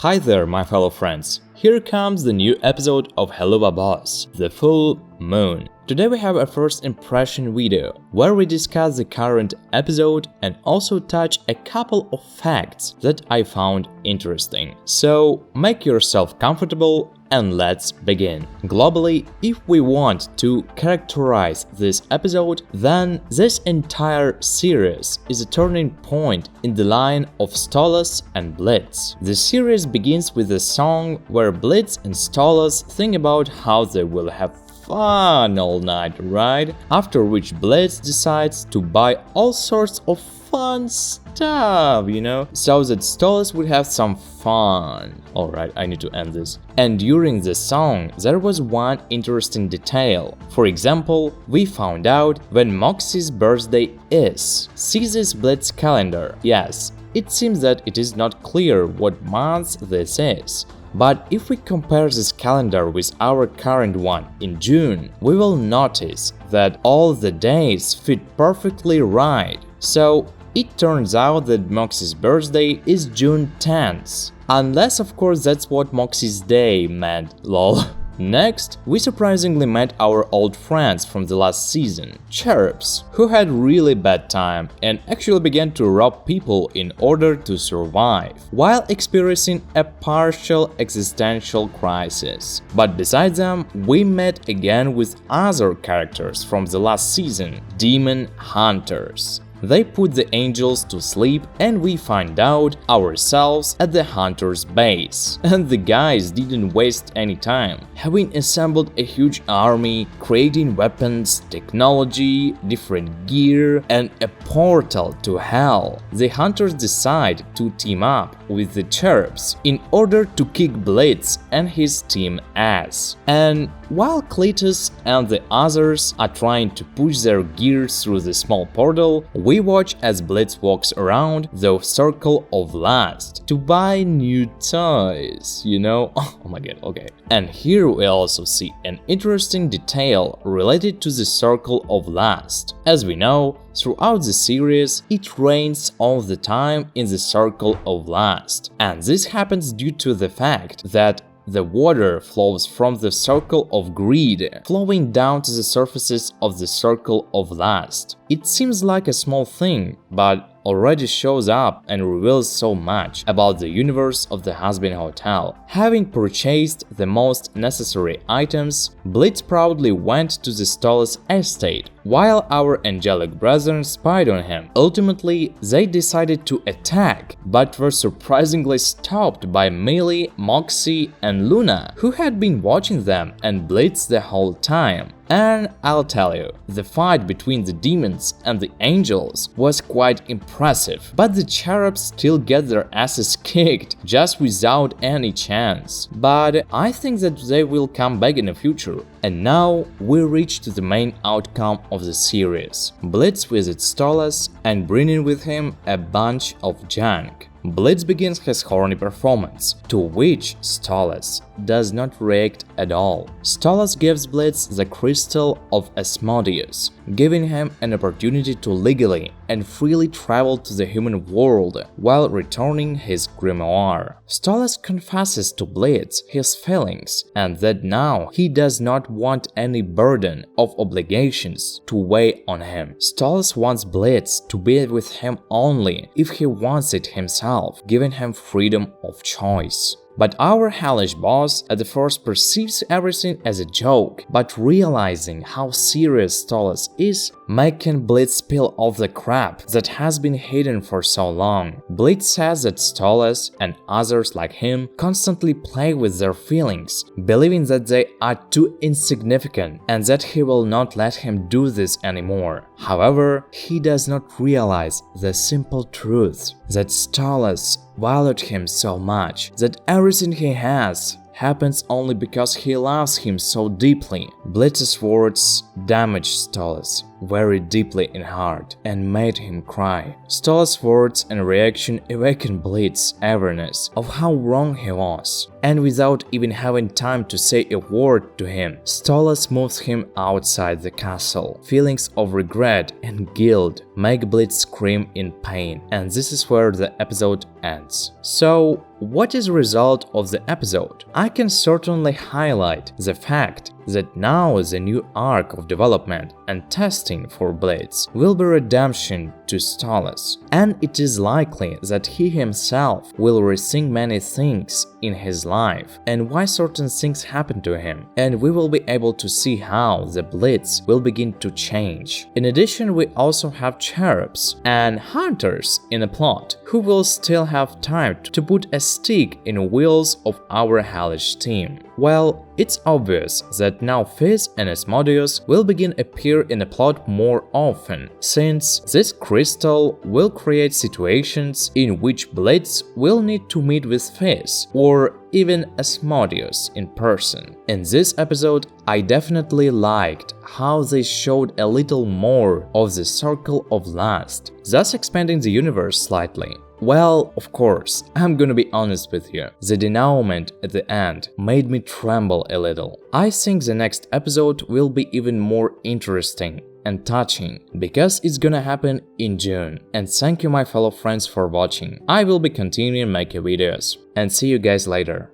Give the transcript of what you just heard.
Hi there, my fellow friends. Here comes the new episode of Helluva Boss, the full moon. Today we have a first impression video, where we discuss the current episode and also touch a couple of facts that I found interesting. So make yourself comfortable and let's begin. Globally, if we want to characterize this episode, then this entire series is a turning point in the line of Stolas and Blitz. The series begins with a song where Blitz and Stolas think about how they will have fun all night, right? After which Blitz decides to buy all sorts of fun stuff, so that Stolas would have some fun. Alright, I need to end this. And during the song, there was one interesting detail. For example, we found out when Moxie's birthday is. See this Blitz calendar? Yes, it seems that it is not clear what month this is. But if we compare this calendar with our current one in June, we will notice that all the days fit perfectly right. So it turns out that Moxie's birthday is June 10th. Unless of course that's what Moxie's day meant, lol. Next, we surprisingly met our old friends from the last season, Cherubs, who had really bad time and actually began to rob people in order to survive, while experiencing a partial existential crisis. But besides them, we met again with other characters from the last season, Demon Hunters. They put the angels to sleep and we find out ourselves at the hunter's base. And the guys didn't waste any time, having assembled a huge army, creating weapons, technology, different gear, and a portal to hell. The hunters decide to team up with the Cherubs in order to kick Blitz and his team ass. And while Cletus and the others are trying to push their gear through the small portal, we watch as Blitz walks around the Circle of Lust to buy new toys, Oh my god, okay. And here we also see an interesting detail related to the Circle of Lust. As we know, throughout the series, it rains all the time in the Circle of Lust. And this happens due to the fact that the water flows from the Circle of Greed, flowing down to the surfaces of the Circle of Lust. It seems like a small thing, but already shows up and reveals so much about the universe of the Hazbin Hotel. Having purchased the most necessary items, Blitz proudly went to the Stolas estate, while our angelic brethren spied on him. Ultimately, they decided to attack, but were surprisingly stopped by Millie, Moxie, and Luna, who had been watching them and Blitz the whole time. And I'll tell you, the fight between the demons and the angels was quite impressive, but the Cherubs still get their asses kicked just without any chance. But I think that they will come back in the future. And now we reach to the main outcome of the series. Blitz visits Stolas and bringing with him a bunch of junk. Blitz begins his horny performance, to which Stolas does not react at all. Stolas gives Blitz the crystal of Asmodeus, giving him an opportunity to legally and freely travel to the human world while returning his grimoire. Stolas confesses to Blitz his feelings and that now he does not want any burden of obligations to weigh on him. Stolas wants Blitz to be with him only if he wants it himself, giving him freedom of choice. But our hellish boss at the first perceives everything as a joke, but realizing how serious Stolas is, making Blitz spill off the crap that has been hidden for so long. Blitz says that Stolas and others like him constantly play with their feelings, believing that they are too insignificant and that he will not let him do this anymore. However, he does not realize the simple truth that Stolas valued him so much that everything he has happens only because he loves him so deeply. Blitz's words damage Stolas, very deeply in heart and made him cry. Stolas' words and reaction awakened Blitz's awareness of how wrong he was. And without even having time to say a word to him, Stolas moves him outside the castle. Feelings of regret and guilt make Blitz scream in pain, and this is where the episode ends. So, what is the result of the episode? I can certainly highlight the fact that now the new arc of development and testing for Blitz will be redemption to Stolas, and it is likely that he himself will rethink many things in his life and why certain things happen to him, and we will be able to see how the Blitz will begin to change. In addition, we also have cherubs and hunters in the plot who will still have time to put a stick in the wheels of our hellish team. Well, it's obvious that now Fizz and Asmodeus will begin appear in the plot more often, since this crystal will create situations in which Blitz will need to meet with Fizz or even Asmodeus in person. In this episode, I definitely liked how they showed a little more of the Circle of Lust, thus expanding the universe slightly. Well, of course, I'm gonna be honest with you, the denouement at the end made me tremble a little. I think the next episode will be even more interesting and touching, because it's gonna happen in June. And thank you my fellow friends for watching. I will be continuing making videos, and see you guys later.